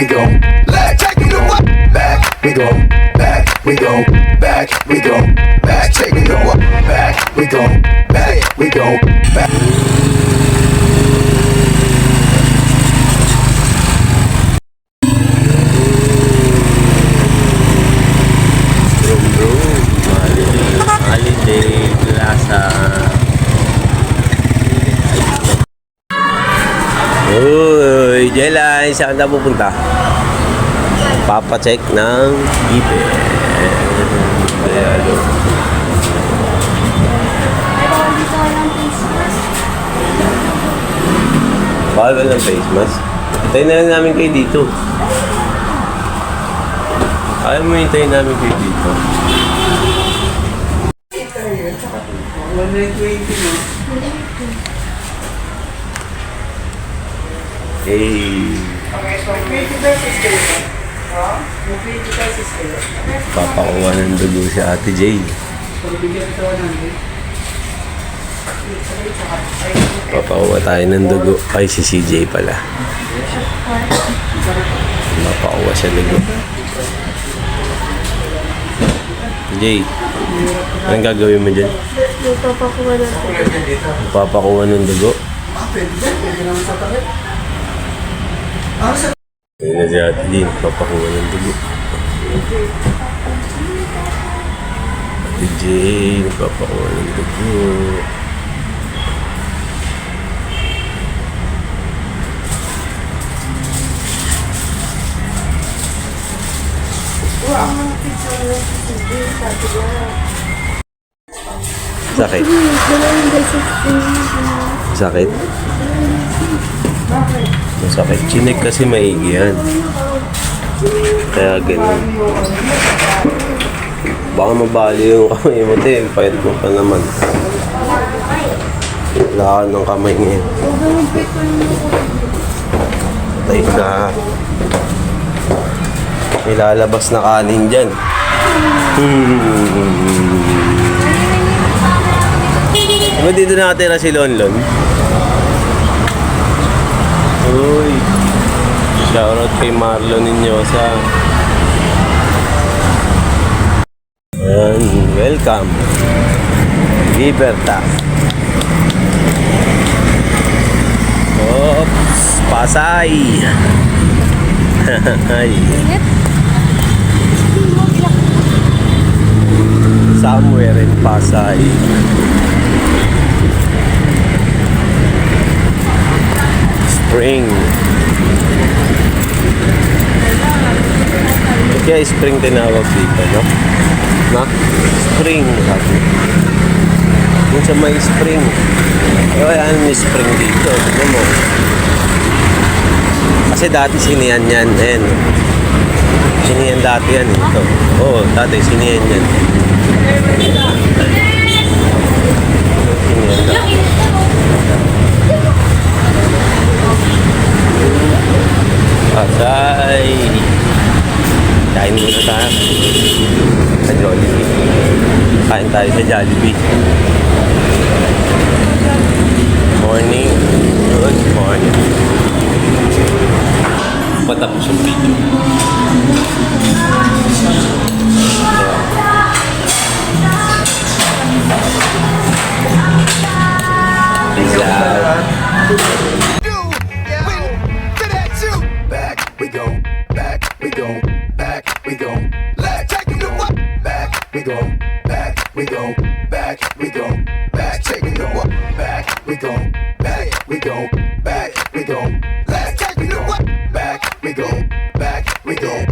we go. Let's take me to what? Back, we go. Back, we go. Back, we go. Back, take me to what? Back, we go. Back, we go. Back. Holiday Plaza. Uy, Jelay, saan na pupunta? Papacheck ng event. Dialo. Bawal ba ng face mask? Hintayin na lang namin kayo dito. Ayaw mo hintayin namin kayo dito. 120 mo. Hey. Okay, so 20 pesos kayo. Ha? 20 pesos kayo. Papakuha ng dugo si Ate Jay. So, bigyan ito 100. Papakuha tayo ng dugo. Ay, si CJ pala. Papakuha siya dugo. Jay, anong gagawin mo dyan? Papakuha na po. Papakuha ng dugo. Pwede naman sa tabi. Ayun na si Ate Jay, papakuha ng dugo. Ate Jay, papakuha ng dugo. Sakit? Sakit? Masakit. Chinik kasi maigi yan. Kaya ganun. Baka mabali yung kamay mo, te. Pahit mo pa naman. Lakan ng kamay ngayon. Patay ka. May lalabas na kanin dyan. Diba dito nakatira si Lonlon? Uy. Shoutout kay Marlon Inyosa. And welcome. Libertad. Oops. Pasay. Ay. Somewhere in Pasay. Spring. Kaya spring tinawag dito, no? Na? Spring. Kung sa may spring. Kaya may spring dito. Tignan mo. Kasi dati sinihan yan. Ayan. Sinihan dati yan. Ito. Oo, dati sinihan yan. Sinihan dati. Pasay. Kain muna tayo. Sa Jollibee. Kain tayo sa Jollibee. Morning. Good morning. Patapos yung video. Peace out. Back, we go. Back, we go. Back, we go. Let's take me to what? Back, we go. Back, we go. Back, we go. Back, take me to what? Back, we go. Back, we go. Back, we go. Let's take me to what? Back, we go. Back, we go.